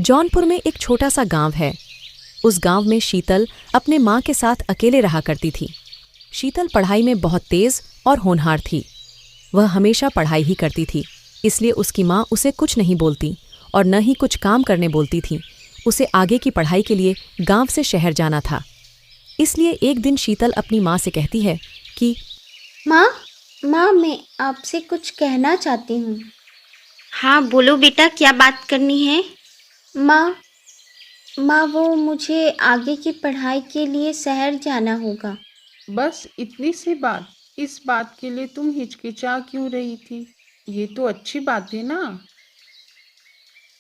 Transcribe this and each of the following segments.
जौनपुर में एक छोटा सा गांव है। उस गांव में शीतल अपने माँ के साथ अकेले रहा करती थी। शीतल पढ़ाई में बहुत तेज और होनहार थी। वह हमेशा पढ़ाई ही करती थी, इसलिए उसकी माँ उसे कुछ नहीं बोलती और न ही कुछ काम करने बोलती थी। उसे आगे की पढ़ाई के लिए गांव से शहर जाना था। इसलिए एक दिन शीतल अपनी माँ से कहती है कि माँ माँ मैं आपसे कुछ कहना चाहती हूँ। हाँ बोलो बेटा, क्या बात करनी है? माँ माँ वो मुझे आगे की पढ़ाई के लिए शहर जाना होगा। बस इतनी सी बात? इस बात के लिए तुम हिचकिचा क्यों रही थी? ये तो अच्छी बात है ना।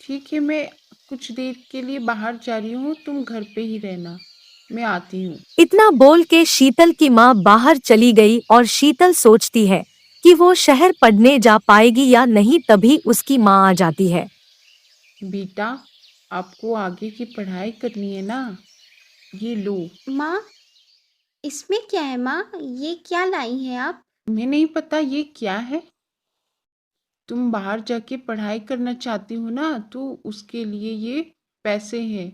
ठीक है, मैं कुछ देर के लिए बाहर जा रही हूँ, तुम घर पे ही रहना, मैं आती हूँ। इतना बोल के शीतल की माँ बाहर चली गई और शीतल सोचती है कि वो शहर पढ़ने जा पाएगी या नहीं। तभी उसकी माँ आ जाती है। बेटा, आपको आगे की पढ़ाई करनी है ना, ये लो। माँ इसमें क्या है माँ, ये क्या लाई हैं आप? तुम्हें नहीं पता ये क्या है? तुम बाहर जाके पढ़ाई करना चाहती हो ना, तो उसके लिए ये पैसे हैं।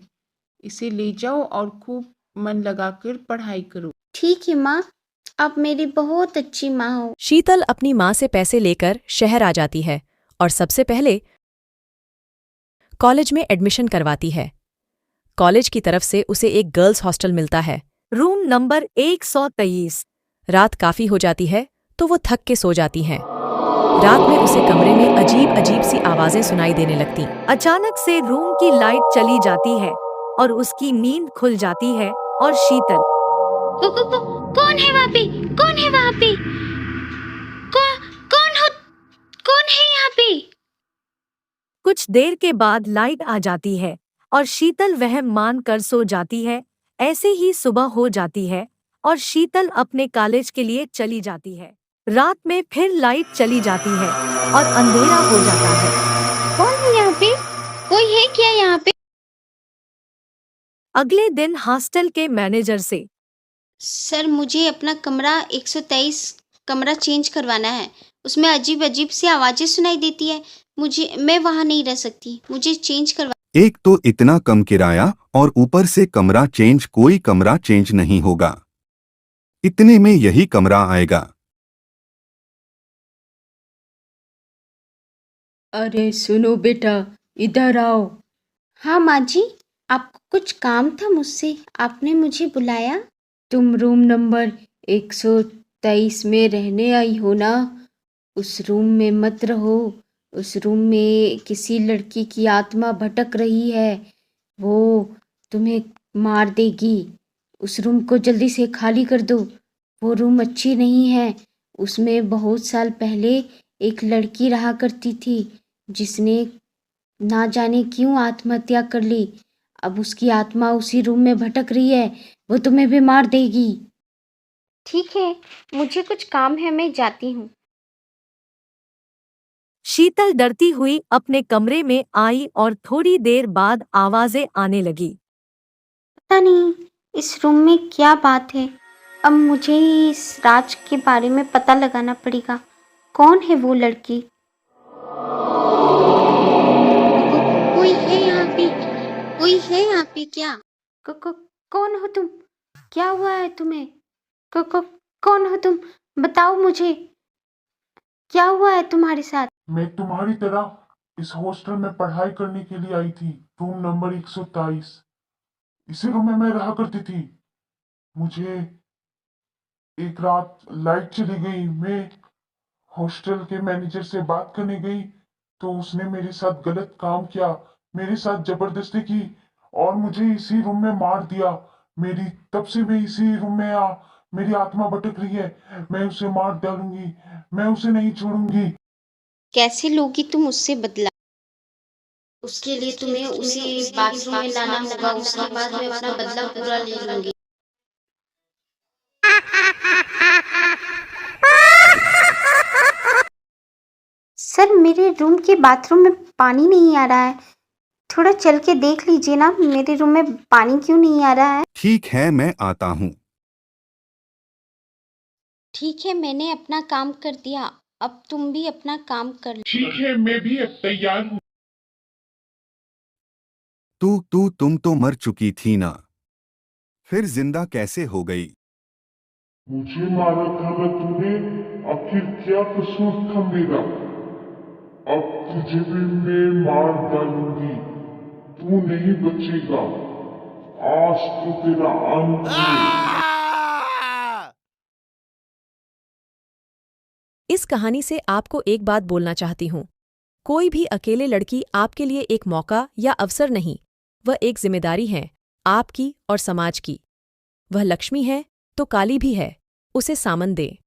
इसे ले जाओ और खूब मन लगाकर पढ़ाई करो। ठीक है माँ, आप मेरी बहुत अच्छी माँ हो। शीतल अपनी माँ से पैसे लेकर शहर आ जाती है और सबसे पहले कॉलेज में एडमिशन करवाती है। कॉलेज की तरफ से उसे एक गर्ल्स हॉस्टल मिलता है, रूम नंबर 123। रात काफी हो जाती है तो वो थक के सो जाती हैं। रात में उसे कमरे में अजीब अजीब सी आवाजें सुनाई देने लगती। अचानक से रूम की लाइट चली जाती है और उसकी नींद खुल जाती है और शीतल कौन है वहाँ पे? कौन है वहाँ पे? कौन हो? कौन है यहाँ पे? कुछ देर के बाद लाइट आ जाती है और शीतल वह मान कर सो जाती है। ऐसे ही सुबह हो जाती है और शीतल अपने कॉलेज के लिए चली जाती है। रात में फिर लाइट चली जाती है और अंधेरा हो जाता है। कौन है यहाँ पे? कोई है क्या यहाँ पे? अगले दिन हॉस्टल के मैनेजर से सर मुझे अपना कमरा 123 कमरा चेंज करवाना है। उसमें अजीब अजीब सी आवाज़ें सुनाई देती है। मैं वहाँ नहीं रह सकती, मुझे चेंज करवा। एक तो इतना कम किराया और ऊपर से कमरा चेंज। कोई कमरा चेंज नहीं होगा, इतने में यही कमरा आएगा। अरे सुनो बेटा, इधर आओ। हाँ माँ जी, आपको कुछ काम था मुझसे, आपने मुझे बुलाया? तुम रूम नंबर 123 में रहने आई हो ना? उस रूम में मत रहो। उस रूम में किसी लड़की की आत्मा भटक रही है, वो तुम्हें मार देगी। उस रूम को जल्दी से खाली कर दो। वो रूम अच्छी नहीं है। उसमें बहुत साल पहले एक लड़की रहा करती थी, जिसने ना जाने क्यों आत्महत्या कर ली। अब उसकी आत्मा उसी रूम में भटक रही है, वो तुम्हें भी मार देगी। ठीक है, मुझे कुछ काम है, मैं जाती हूँ। शीतल डरती हुई अपने कमरे में आई और थोड़ी देर बाद आवाजें आने लगी। पता नहीं इस रूम में क्या बात है। अब मुझे ही इस राज के बारे में पता लगाना पड़ेगा। कौन है वो लड़की? कोई है यहाँ पे? कोई है यहाँ पे क्या? कौन हो तुम? क्या हुआ है तुम्हें? कौन हो तुम? बताओ मुझे, क्या हुआ है तुम्हारे साथ? मैं तुम्हारी तरह इस हॉस्टल में पढ़ाई करने के लिए आई थी, रूम नंबर 123। इसी रूम में मैं रहा करती थी। मुझे एक रात लाइट चली गई। मैं हॉस्टल के मैनेजर से बात करने गई तो उसने मेरे साथ गलत काम किया, मेरे साथ जबरदस्ती की और मुझे इसी रूम में मार दिया। तब से मैं इसी रूम में मेरी आत्मा भटक रही है। मैं उसे मार डालूंगी, मैं उसे नहीं छोड़ूंगी। कैसे लोगी तुम उससे बदला? उसके लिए तुम्हें उसी बाथरूम में लाना होगा, उसके बाद मैं अपना बदला पूरा ले लूंगी। सर मेरे रूम के बाथरूम में पानी नहीं आ रहा है, थोड़ा चल के देख लीजिए ना, मेरे रूम में पानी क्यों नहीं आ रहा है? ठीक है, मैं आता हूँ। ठीक है, मैंने अपना काम कर दिया, अब तुम भी अपना काम कर लो। ठीक है, मैं भी अब तैयार हूँ। तुम तो मर चुकी थी ना, फिर जिंदा कैसे हो गई? मुझे मारा था ना तूने, आखिर क्या कसूर था मेरा? अब तुझे भी मैं मार डालूंगी, तू नहीं बचेगा। आज तो तेरा अंत है। इस कहानी से आपको एक बात बोलना चाहती हूँ। कोई भी अकेले लड़की आपके लिए एक मौका या अवसर नहीं, वह एक जिम्मेदारी है, आपकी और समाज की। वह लक्ष्मी है तो काली भी है, उसे सामन दे।